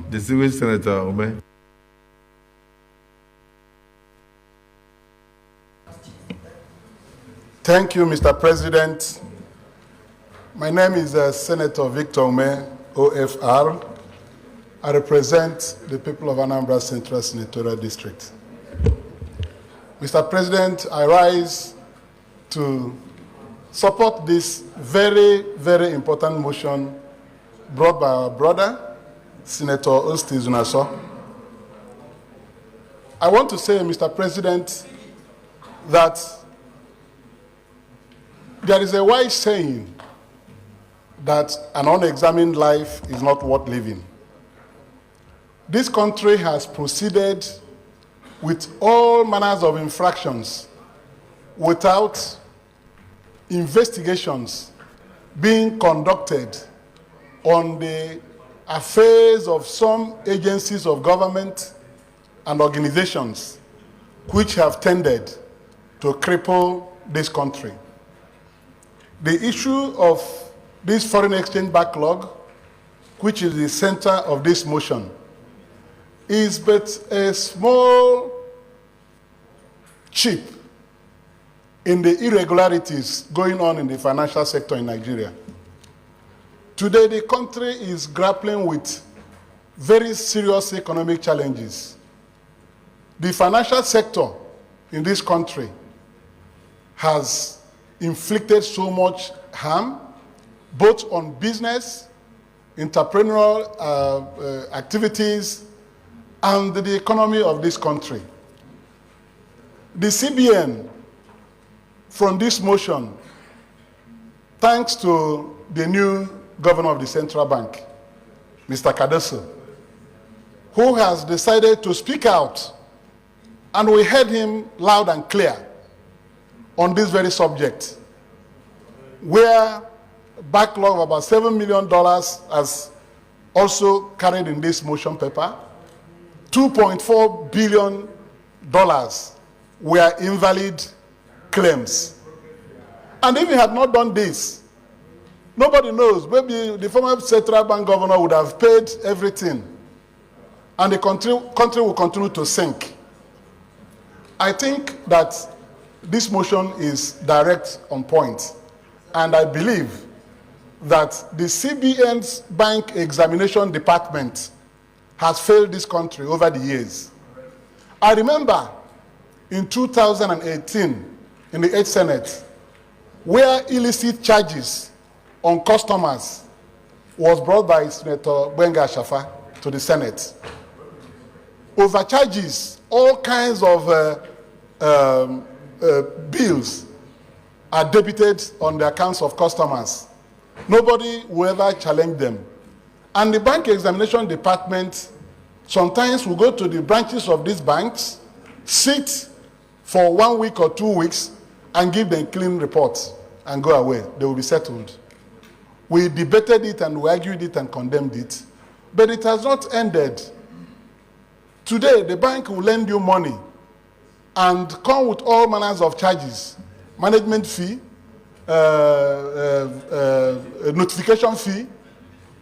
Distinguished Senator Umeh. Thank you, Mr. President. My name is Senator Victor Umeh, OFR. I represent the people of Anambra Central Senatorial District. Mr. President, I rise to support this very, very important motion brought by our brother, Senator Ostizunaso. I want to say, Mr. President, that there is a wise saying that an unexamined life is not worth living. This country has proceeded with all manners of infractions without investigations being conducted on the affairs of some agencies of government and organizations which have tended to cripple this country. The issue of this foreign exchange backlog, which is the center of this motion, is but a small chip in the irregularities going on in the financial sector in Nigeria. Today, the country is grappling with very serious economic challenges. The financial sector in this country has inflicted so much harm, both on business, entrepreneurial activities, and the economy of this country. The CBN, from this motion, thanks to the new governor of the central bank, Mr. Cardoso, who has decided to speak out, and we heard him loud and clear on this very subject, where backlog of about $7 million as also carried in this motion paper, $2.4 billion were invalid claims. And if he had not done this, nobody knows, maybe the former central bank governor would have paid everything, and the country will continue to sink. I think that this motion is direct on point, and I believe that the Cbn'S bank examination department has failed this country over the years. I remember in 2018, in the 8th Senate, where illicit charges on customers was brought by Senator Gbenga Shafa to the Senate. Overcharges, all kinds of bills are debited on the accounts of customers. Nobody will ever challenge them. And the bank examination department sometimes will go to the branches of these banks, sit for 1 week or 2 weeks, and give them clean reports and go away. They will be settled. We debated it and we argued it and condemned it, but it has not ended. Today, the bank will lend you money and come with all manners of charges, management fee, notification fee,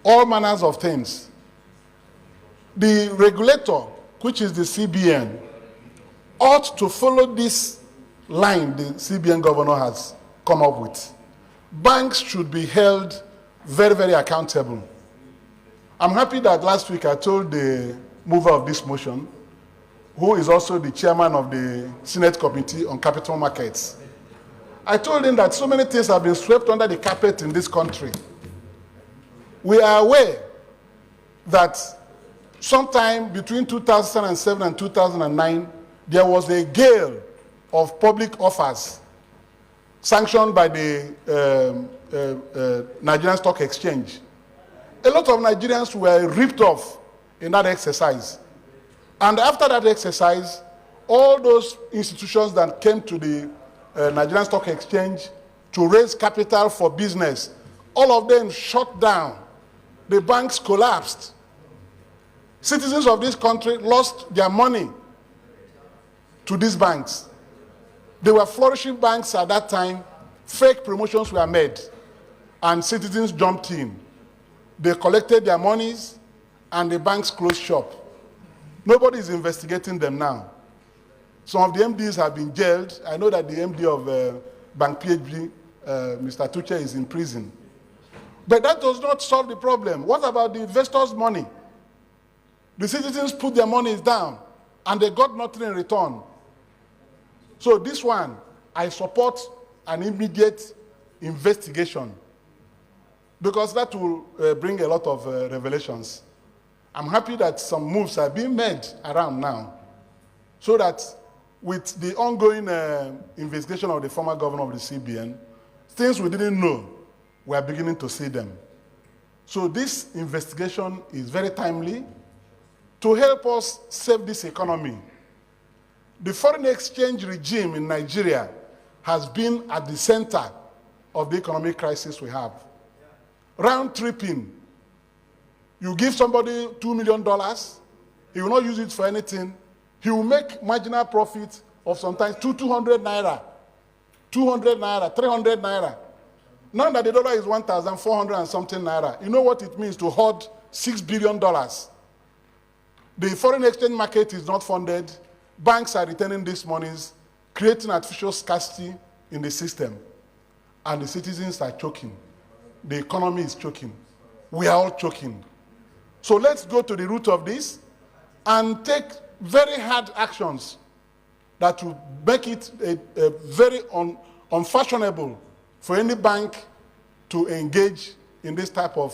all manners of things. The regulator, which is the CBN, ought to follow this line the CBN governor has come up with. Banks should be held very, very accountable. I'm happy that last week I told the mover of this motion, who is also the chairman of the Senate Committee on Capital Markets, I told him that so many things have been swept under the carpet in this country. We are aware that sometime between 2007 and 2009, there was a gale of public offers sanctioned by the Nigerian Stock Exchange. A lot of Nigerians were ripped off in that exercise. And after that exercise, all those institutions that came to the Nigerian Stock Exchange to raise capital for business, all of them shut down. The banks collapsed. Citizens of this country lost their money to these banks. They were flourishing banks at that time. Fake promotions were made, and citizens jumped in. They collected their monies, and the banks closed shop. Nobody is investigating them now. Some of the MDs have been jailed. I know that the MD of Bank PHB, Mr. Tuche, is in prison. But that does not solve the problem. What about the investors' money? The citizens put their monies down, and they got nothing in return. So this one, I support an immediate investigation, because that will bring a lot of revelations. I'm happy that some moves are being made around now, so that with the ongoing investigation of the former governor of the CBN, things we didn't know, we are beginning to see them. So this investigation is very timely to help us save this economy. The foreign exchange regime in Nigeria has been at the center of the economic crisis we have. Round tripping. You give somebody $2 million, he will not use it for anything. He will make marginal profit of sometimes 200 naira, 200 naira, 300 naira. Now that the dollar is 1,400 and something naira, you know what it means to hoard $6 billion. The foreign exchange market is not funded. Banks are returning these monies, creating artificial scarcity in the system. And the citizens are choking. The economy is choking. We are all choking. So let's go to the root of this and take very hard actions that will make it a very unfashionable for any bank to engage in this type of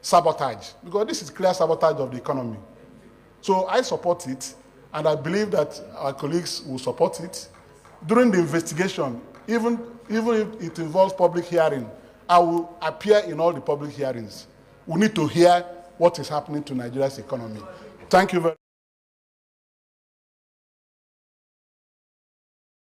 sabotage, because this is clear sabotage of the economy. So I support it, and I believe that our colleagues will support it. During the investigation, even if it involves public hearing, I will appear in all the public hearings. We need to hear what is happening to Nigeria's economy. Thank you very much.